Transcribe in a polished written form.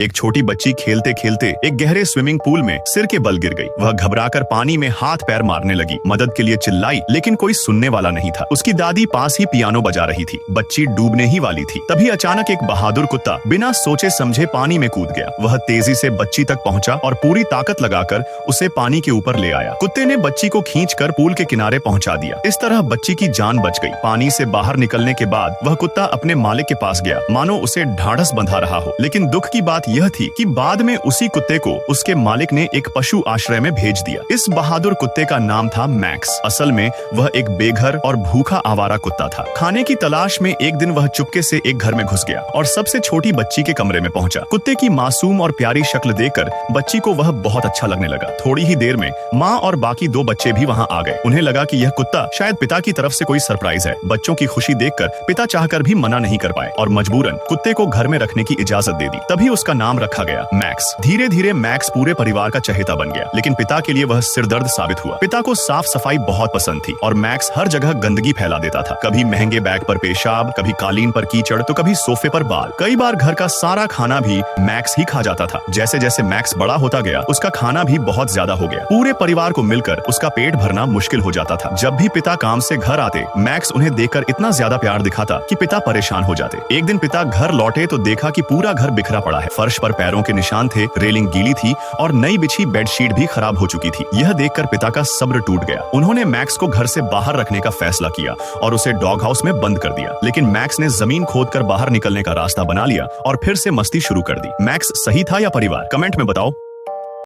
एक छोटी बच्ची खेलते खेलते एक गहरे स्विमिंग पूल में सिर के बल गिर गई। वह घबराकर पानी में हाथ पैर मारने लगी, मदद के लिए चिल्लाई, लेकिन कोई सुनने वाला नहीं था। उसकी दादी पास ही पियानो बजा रही थी। बच्ची डूबने ही वाली थी। तभी अचानक एक बहादुर कुत्ता बिना सोचे समझे पानी में कूद गया। वह तेजी से बच्ची तक पहुंचा और पूरी ताकत लगाकर उसे पानी के ऊपर ले आया। कुत्ते ने बच्ची को खींचकर पूल के किनारे पहुंचा दिया। इस तरह बच्ची की जान बच गई। पानी से बाहर निकलने के बाद वह कुत्ता अपने मालिक के पास गया, मानो उसे ढाढ़स बंधा रहा हो। लेकिन दुख की बात यह थी कि बाद में उसी कुत्ते को उसके मालिक ने एक पशु आश्रय में भेज दिया। इस बहादुर कुत्ते का नाम था मैक्स। असल में वह एक बेघर और भूखा आवारा कुत्ता था। खाने की तलाश में एक दिन वह चुपके से एक घर में घुस गया और सबसे छोटी बच्ची के कमरे में पहुंचा। कुत्ते की मासूम और प्यारी शक्ल देखकर बच्ची को वह बहुत अच्छा लगने लगा। थोड़ी ही देर में माँ और बाकी दो बच्चे भी वहाँ आ गए। उन्हें लगा कि यह कुत्ता शायद पिता की तरफ से कोई सरप्राइज है। बच्चों की खुशी देखकर पिता चाहकर भी मना नहीं कर पाए और मजबूरन कुत्ते को घर में रखने की इजाजत दे दी। तभी उसका नाम रखा गया मैक्स। धीरे धीरे मैक्स पूरे परिवार का चहेता बन गया, लेकिन पिता के लिए वह सिरदर्द साबित हुआ। पिता को साफ सफाई बहुत पसंद थी और मैक्स हर जगह गंदगी फैला देता था। कभी महंगे बैग पर पेशाब, कभी कालीन पर कीचड़, तो कभी सोफे पर बाल। कई बार घर का सारा खाना भी मैक्स ही खा जाता था। जैसे जैसे मैक्स बड़ा होता गया, उसका खाना भी बहुत ज्यादा हो गया। पूरे परिवार को मिलकर उसका पेट भरना मुश्किल हो जाता था। जब भी पिता काम से घर आते, मैक्स उन्हें देखकर इतना ज्यादा प्यार दिखाता कि पिता परेशान हो जाते। एक दिन पिता घर लौटे तो देखा कि पूरा घर बिखरा पड़ा है। फर्श पर पैरों के निशान थे, रेलिंग गीली थी और नई बिछी बेडशीट भी खराब हो चुकी थी। यह देखकर पिता का सब्र टूट गया। उन्होंने मैक्स को घर से बाहर रखने का फैसला किया और उसे डॉग हाउस में बंद कर दिया। लेकिन मैक्स ने जमीन खोदकर बाहर निकलने का रास्ता बना लिया और फिर से मस्ती शुरू कर दी। मैक्स सही था या परिवार? कमेंट में बताओ।